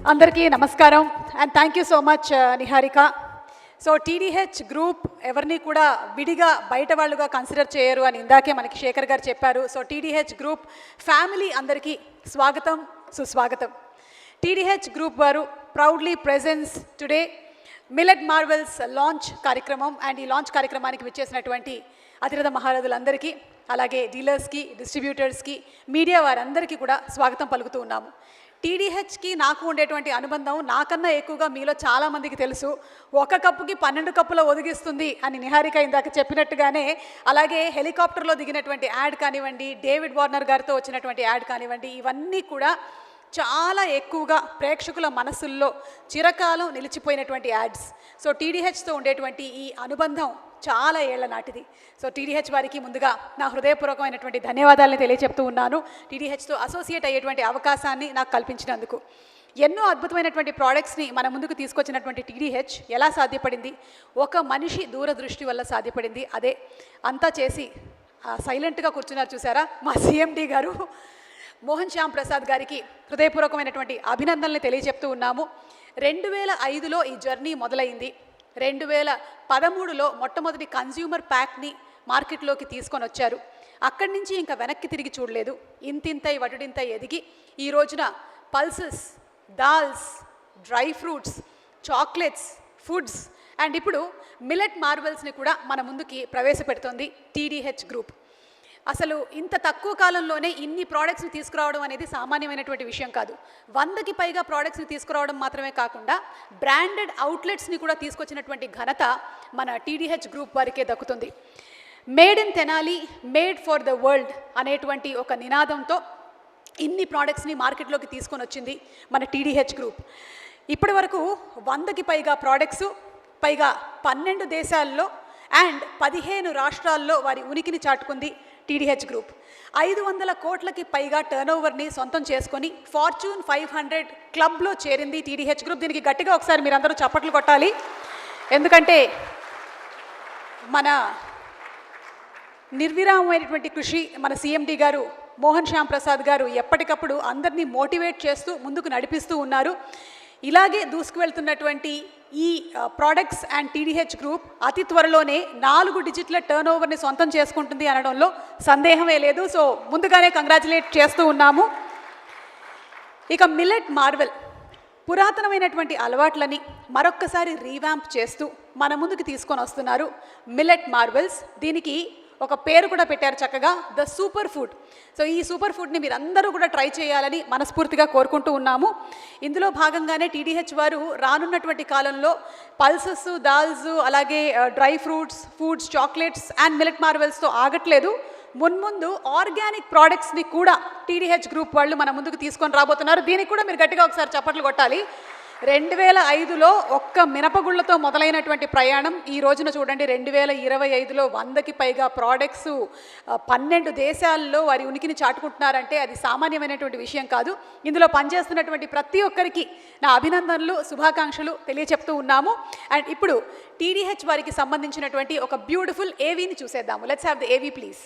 అందరికీ నమస్కారం and thank you so much Niharika. So TDH group ఎవరిని కూడా విడిగా బయట వాళ్ళుగా కన్సిడర్ చేయరు అని ఇందాకే మనకి శేఖర్ గారు చెప్పారు. సో టీడీహెచ్ గ్రూప్ ఫ్యామిలీ అందరికీ స్వాగతం, సుస్వాగతం. టీడీహెచ్ గ్రూప్ వారు proudly presence today millet Marvel's launch కార్యక్రమం అండ్ ఈ లాంచ్ కార్యక్రమానికి విచ్చేసినటువంటి అతిరథ మహారథులందరికీ, అలాగే డీలర్స్కి, డిస్ట్రిబ్యూటర్స్కి, మీడియా వారందరికీ కూడా స్వాగతం పలుకుతూ ఉన్నాము. టీడీహెచ్కి నాకు ఉండేటువంటి అనుబంధం నాకన్నా ఎక్కువగా మీలో చాలామందికి తెలుసు. ఒక కప్పుకి 12 కప్పులు ఒదిగిస్తుంది అని నిహారిక ఇందాక చెప్పినట్టుగానే, అలాగే హెలికాప్టర్లో దిగినటువంటి యాడ్ కానివ్వండి, డేవిడ్ వార్నర్ గారితో వచ్చినటువంటి యాడ్ కానివ్వండి, ఇవన్నీ కూడా చాలా ఎక్కువగా ప్రేక్షకుల మనసుల్లో చిరకాలం నిలిచిపోయినటువంటి యాడ్స్. సో టీడీహెచ్తో ఉండేటువంటి ఈ అనుబంధం చాలా ఏళ్ల నాటిది. సో టీడీహెచ్ వారికి ముందుగా నా హృదయపూర్వకమైనటువంటి ధన్యవాదాలను తెలియజెప్తూ ఉన్నాను. టీడీహెచ్తో అసోసియేట్ అయ్యేటువంటి అవకాశాన్ని నాకు కల్పించినందుకు. ఎన్నో అద్భుతమైనటువంటి ప్రోడక్ట్స్ని మన ముందుకు తీసుకొచ్చినటువంటి టీడీహెచ్ ఎలా సాధ్యపడింది? ఒక మనిషి దూరదృష్టి వల్ల సాధ్యపడింది. అదే అంతా చేసి సైలెంట్గా కూర్చున్నారు చూసారా మా సిఎండి గారు మోహన్ శ్యామ్ ప్రసాద్ గారికి హృదయపూర్వకమైనటువంటి అభినందనలు తెలియజెప్తూ ఉన్నాము. 2005లో ఈ జర్నీ మొదలైంది. 2013లో మొట్టమొదటి కన్జ్యూమర్ ప్యాక్ని మార్కెట్లోకి తీసుకొని వచ్చారు. అక్కడి నుంచి ఇంకా వెనక్కి తిరిగి చూడలేదు. ఇంతింతై వటుడింతై ఎదిగి ఈ రోజున pulses, dals, dry fruits, chocolates, foods and ఇప్పుడు మిల్లెట్ మార్వెల్స్ని కూడా మన ముందుకి ప్రవేశపెడుతోంది టీడీహెచ్ గ్రూప్. అసలు ఇంత తక్కువ కాలంలోనే ఇన్ని ప్రోడక్ట్స్ని తీసుకురావడం అనేది సామాన్యమైనటువంటి విషయం కాదు. 100కి పైగా ప్రోడక్ట్స్ని తీసుకురావడం మాత్రమే కాకుండా బ్రాండెడ్ అవుట్లెట్స్ని కూడా తీసుకొచ్చినటువంటి ఘనత మన టీడీహెచ్ గ్రూప్ వారికే దక్కుతుంది. Made in Tenali, made for the world అనేటువంటి ఒక నినాదంతో ఇన్ని ప్రోడక్ట్స్ని మార్కెట్లోకి తీసుకొని వచ్చింది మన టీడీహెచ్ గ్రూప్. ఇప్పటి వరకు 100కి పైగా ప్రోడక్ట్స్, పైగా 12 దేశాల్లో అండ్ 15 రాష్ట్రాల్లో వారి ఉనికిని చాటుకుంది టీడీహెచ్ గ్రూప్. 500 కోట్లకి పైగా టర్నోవర్ని సొంతం చేసుకొని ఫార్చ్యూన్ 500 క్లబ్లో చేరింది టీడీహెచ్ గ్రూప్. దీనికి గట్టిగా ఒకసారి మీరందరూ చప్పట్లు కొట్టాలి. ఎందుకంటే మన నిర్విరామమైనటువంటి కృషి మన సిఎండి గారు మోహన్ శ్యామ్ ప్రసాద్ గారు ఎప్పటికప్పుడు అందరినీ మోటివేట్ చేస్తూ ముందుకు నడిపిస్తూ ఉన్నారు. ఇలాగే దూసుకువెళ్తున్నటువంటి ఈ ప్రోడక్ట్స్ అండ్ టీడీహెచ్ గ్రూప్ అతి త్వరలోనే 4 డిజిట్ల టర్నోవర్ని సొంతం చేసుకుంటుంది అనడంలో సందేహమే లేదు. సో ముందుగానే కంగ్రాచులేట్ చేస్తూ ఉన్నాము. ఇక మిల్లెట్ మార్వెల్ పురాతనమైనటువంటి అలవాట్లని మరొక్కసారి రీవ్యాంప్ చేస్తూ మన ముందుకు తీసుకొని వస్తున్నారు మిల్లెట్ మార్వెల్స్. దీనికి ఒక పేరు కూడా పెట్టారు చక్కగా, ద సూపర్ ఫుడ్. సో ఈ సూపర్ ఫుడ్ని మీరు అందరూ కూడా ట్రై చేయాలని మనస్ఫూర్తిగా కోరుకుంటూ ఉన్నాము. ఇందులో భాగంగానే టీడీహెచ్ వారు రానున్నటువంటి కాలంలో పల్సెస్, దాల్స్, అలాగే dry fruits, foods, chocolates and millet మార్వెల్స్తో ఆగట్లేదు. మున్ముందు ఆర్గానిక్ ప్రోడక్ట్స్ని కూడా టీడీహెచ్ గ్రూప్ వాళ్ళు మన ముందుకు తీసుకొని రాబోతున్నారు. దీనికి కూడా మీరు గట్టిగా ఒకసారి చప్పట్లు కొట్టాలి. 2005లో ఒక్క మినపగుళ్ళతో మొదలైనటువంటి ప్రయాణం ఈ రోజున చూడండి 2025లో 100కి పైగా ప్రోడక్ట్స్ 12 దేశాల్లో వారి ఉనికిని చాటుకుంటున్నారంటే అది సామాన్యమైనటువంటి విషయం కాదు. ఇందులో పనిచేస్తున్నటువంటి ప్రతి ఒక్కరికి నా అభినందనలు, శుభాకాంక్షలు తెలియచెప్తూ ఉన్నాము. అండ్ ఇప్పుడు టీడీహెచ్ వారికి సంబంధించినటువంటి ఒక బ్యూటిఫుల్ ఏవీని చూసేద్దాము. లెట్స్ హ్యావ్ ద ఏవీ ప్లీజ్.